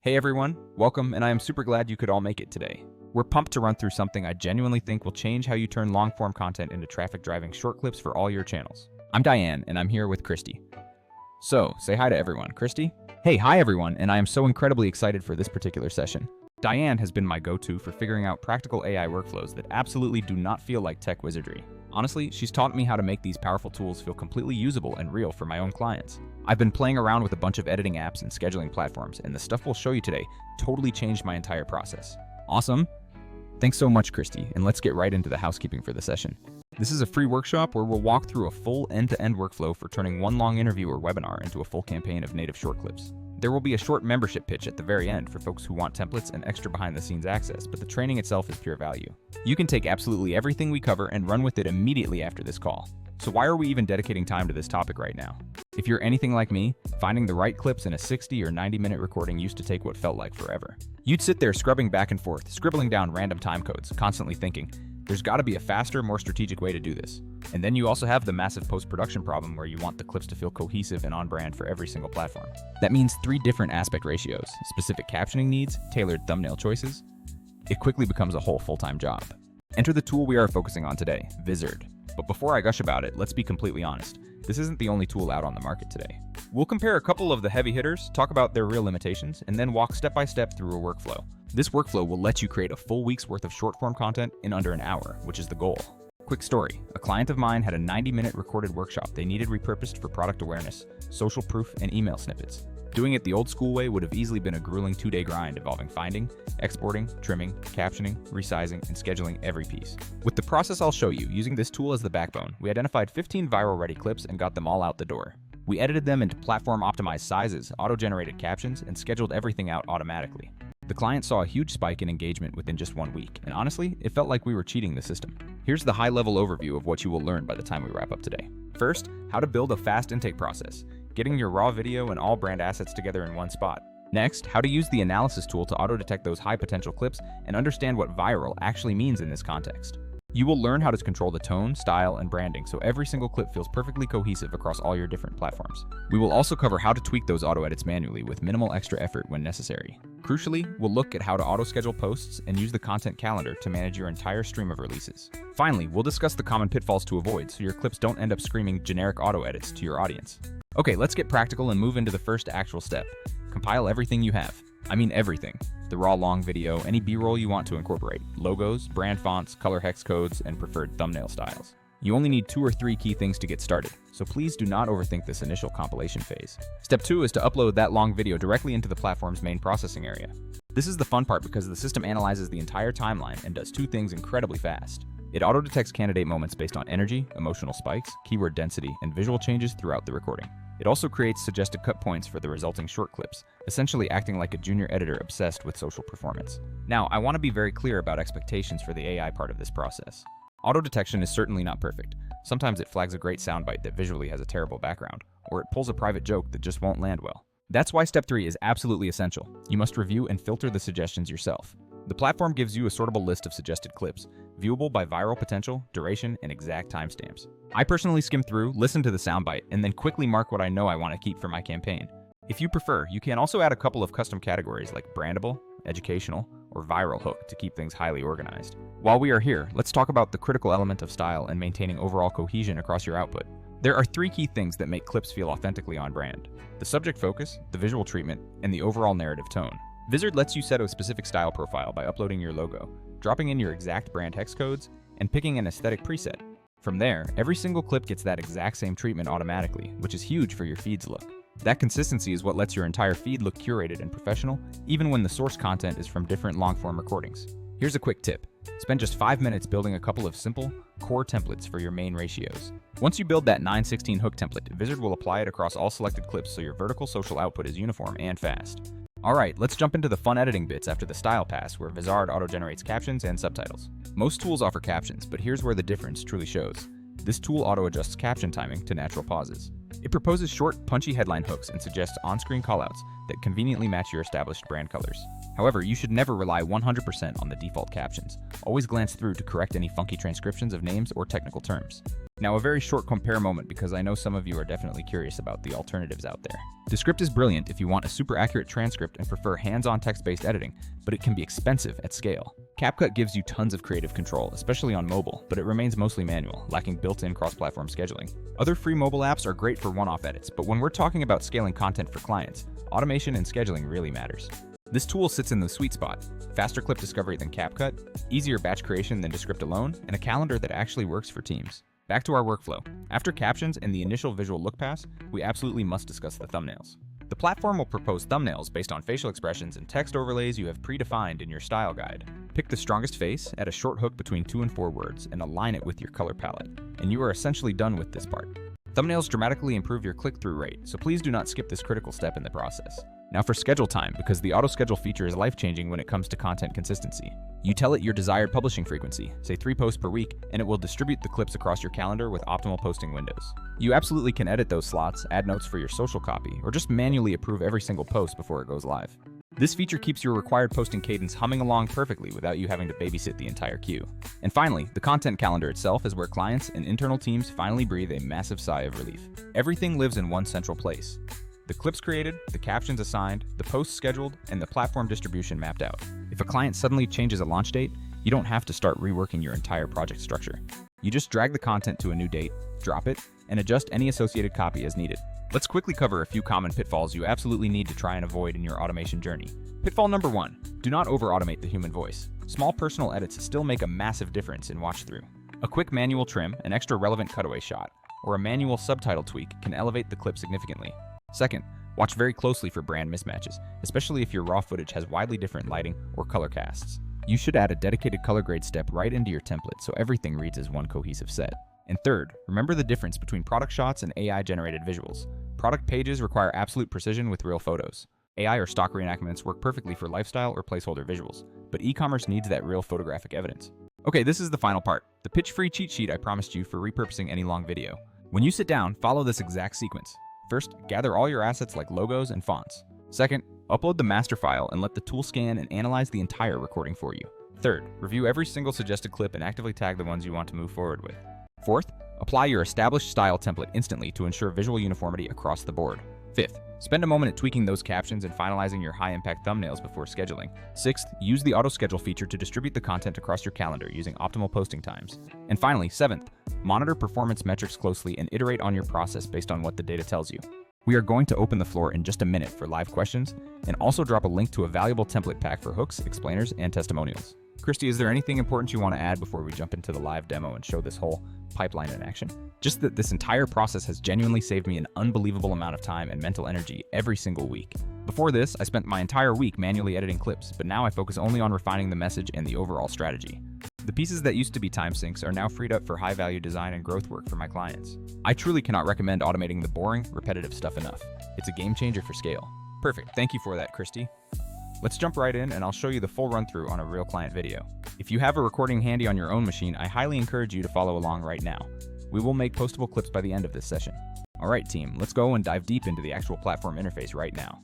Hey everyone, welcome, and I am super glad you could all make it today. We're pumped to run through something I genuinely think will change how you turn long-form content into traffic-driving short clips for all your channels. I'm Diane, and I'm here with Christy. So, say hi to everyone. Christy? Hey, hi everyone, and I am so incredibly excited for this particular session. Diane has been my go-to for figuring out practical AI workflows that absolutely do not feel like tech wizardry. Honestly, she's taught me how to make these powerful tools feel completely usable and real for my own clients. I've been playing around with a bunch of editing apps and scheduling platforms, and the stuff we'll show you today totally changed my entire process. Awesome? Thanks so much, Christy, and let's get right into the housekeeping for the session. This is a free workshop where we'll walk through a full end-to-end workflow for turning one long interview or webinar into a full campaign of native short clips. There will be a short membership pitch at the very end for folks who want templates and extra behind-the-scenes access, but the training itself is pure value. You can take absolutely everything we cover and run with it immediately after this call. So why are we even dedicating time to this topic right now? If you're anything like me, finding the right clips in a 60 or 90-minute recording used to take what felt like forever. You'd sit there scrubbing back and forth, scribbling down random time codes, constantly thinking, there's gotta be a faster, more strategic way to do this. And then you also have the massive post-production problem where you want the clips to feel cohesive and on brand for every single platform. That means 3 different aspect ratios, specific captioning needs, tailored thumbnail choices. It quickly becomes a whole full-time job. Enter the tool we are focusing on today, Vizard. But before I gush about it, let's be completely honest. This isn't the only tool out on the market today. We'll compare a couple of the heavy hitters, talk about their real limitations, and then walk step by step through a workflow. This workflow will let you create a full week's worth of short-form content in under an hour, which is the goal. Quick story, a client of mine had a 90-minute recorded workshop they needed repurposed for product awareness, social proof, and email snippets. Doing it the old school way would have easily been a grueling 2-day grind involving finding, exporting, trimming, captioning, resizing, and scheduling every piece. With the process I'll show you, using this tool as the backbone, we identified 15 viral-ready clips and got them all out the door. We edited them into platform-optimized sizes, auto-generated captions, and scheduled everything out automatically. The client saw a huge spike in engagement within just 1 week, and honestly, it felt like we were cheating the system. Here's the high-level overview of what you will learn by the time we wrap up today. First, how to build a fast intake process, getting your raw video and all brand assets together in one spot. Next, how to use the analysis tool to auto-detect those high-potential clips and understand what viral actually means in this context. You will learn how to control the tone, style, and branding so every single clip feels perfectly cohesive across all your different platforms. We will also cover how to tweak those auto-edits manually with minimal extra effort when necessary. Crucially, we'll look at how to auto-schedule posts and use the content calendar to manage your entire stream of releases. Finally, we'll discuss the common pitfalls to avoid so your clips don't end up screaming generic auto-edits to your audience. Okay, let's get practical and move into the first actual step. Compile everything you have. I mean everything. The raw long video, any B-roll you want to incorporate, logos, brand fonts, color hex codes, and preferred thumbnail styles. You only need 2 or 3 key things to get started, so please do not overthink this initial compilation phase. Step 2 is to upload that long video directly into the platform's main processing area. This is the fun part because the system analyzes the entire timeline and does 2 things incredibly fast. It auto-detects candidate moments based on energy, emotional spikes, keyword density, and visual changes throughout the recording. It also creates suggested cut points for the resulting short clips, essentially acting like a junior editor obsessed with social performance. Now, I want to be very clear about expectations for the AI part of this process. Auto-detection is certainly not perfect. Sometimes it flags a great soundbite that visually has a terrible background, or it pulls a private joke that just won't land well. That's why step 3 is absolutely essential. You must review and filter the suggestions yourself. The platform gives you a sortable list of suggested clips, viewable by viral potential, duration, and exact timestamps. I personally skim through, listen to the soundbite, and then quickly mark what I know I want to keep for my campaign. If you prefer, you can also add a couple of custom categories like brandable, educational, or viral hook to keep things highly organized. While we are here, let's talk about the critical element of style and maintaining overall cohesion across your output. There are 3 key things that make clips feel authentically on brand: the subject focus, the visual treatment, and the overall narrative tone. Vizard lets you set a specific style profile by uploading your logo, dropping in your exact brand hex codes, and picking an aesthetic preset. From there, every single clip gets that exact same treatment automatically, which is huge for your feed's look. That consistency is what lets your entire feed look curated and professional, even when the source content is from different long-form recordings. Here's a quick tip. Spend just 5 minutes building a couple of simple, core templates for your main ratios. Once you build that 9:16 hook template, Vizard will apply it across all selected clips so your vertical social output is uniform and fast. Alright, let's jump into the fun editing bits after the style pass, where Vizard auto-generates captions and subtitles. Most tools offer captions, but here's where the difference truly shows. This tool auto-adjusts caption timing to natural pauses. It proposes short, punchy headline hooks and suggests on-screen callouts that conveniently match your established brand colors. However, you should never rely 100% on the default captions. Always glance through to correct any funky transcriptions of names or technical terms. Now, a very short compare moment because I know some of you are definitely curious about the alternatives out there. Descript is brilliant if you want a super accurate transcript and prefer hands-on text-based editing, but it can be expensive at scale. CapCut gives you tons of creative control, especially on mobile, but it remains mostly manual, lacking built-in cross-platform scheduling. Other free mobile apps are great for one-off edits, but when we're talking about scaling content for clients, automation and scheduling really matters. This tool sits in the sweet spot: faster clip discovery than CapCut, easier batch creation than Descript alone, and a calendar that actually works for teams. Back to our workflow. After captions and the initial visual look pass, we absolutely must discuss the thumbnails. The platform will propose thumbnails based on facial expressions and text overlays you have predefined in your style guide. Pick the strongest face, add a short hook between 2 and 4 words, and align it with your color palette, and you are essentially done with this part. Thumbnails dramatically improve your click-through rate, so please do not skip this critical step in the process. Now for schedule time, because the auto-schedule feature is life-changing when it comes to content consistency. You tell it your desired publishing frequency, say 3 posts per week, and it will distribute the clips across your calendar with optimal posting windows. You absolutely can edit those slots, add notes for your social copy, or just manually approve every single post before it goes live. This feature keeps your required posting cadence humming along perfectly without you having to babysit the entire queue. And finally, the content calendar itself is where clients and internal teams finally breathe a massive sigh of relief. Everything lives in one central place. The clips created, the captions assigned, the posts scheduled, and the platform distribution mapped out. If a client suddenly changes a launch date, you don't have to start reworking your entire project structure. You just drag the content to a new date, drop it, and adjust any associated copy as needed. Let's quickly cover a few common pitfalls you absolutely need to try and avoid in your automation journey. Pitfall number 1, do not over-automate the human voice. Small personal edits still make a massive difference in watch-through. A quick manual trim, an extra relevant cutaway shot, or a manual subtitle tweak can elevate the clip significantly. Second, watch very closely for brand mismatches, especially if your raw footage has widely different lighting or color casts. You should add a dedicated color grade step right into your template so everything reads as one cohesive set. And third, remember the difference between product shots and AI-generated visuals. Product pages require absolute precision with real photos. AI or stock reenactments work perfectly for lifestyle or placeholder visuals, but e-commerce needs that real photographic evidence. Okay, this is the final part, the pitch-free cheat sheet I promised you for repurposing any long video. When you sit down, follow this exact sequence. First, gather all your assets like logos and fonts. Second, upload the master file and let the tool scan and analyze the entire recording for you. Third, review every single suggested clip and actively tag the ones you want to move forward with. Fourth, apply your established style template instantly to ensure visual uniformity across the board. Fifth, spend a moment at tweaking those captions and finalizing your high-impact thumbnails before scheduling. Sixth, use the auto-schedule feature to distribute the content across your calendar using optimal posting times. And finally, seventh, monitor performance metrics closely and iterate on your process based on what the data tells you. We are going to open the floor in just a minute for live questions and also drop a link to a valuable template pack for hooks, explainers, and testimonials. Christy, is there anything important you want to add before we jump into the live demo and show this whole pipeline in action? Just that this entire process has genuinely saved me an unbelievable amount of time and mental energy every single week. Before this, I spent my entire week manually editing clips, but now I focus only on refining the message and the overall strategy. The pieces that used to be time sinks are now freed up for high-value design and growth work for my clients. I truly cannot recommend automating the boring, repetitive stuff enough. It's a game changer for scale. Perfect, thank you for that, Christy. Let's jump right in and I'll show you the full run-through on a real client video. If you have a recording handy on your own machine, I highly encourage you to follow along right now. We will make postable clips by the end of this session. Alright team, let's go and dive deep into the actual platform interface right now.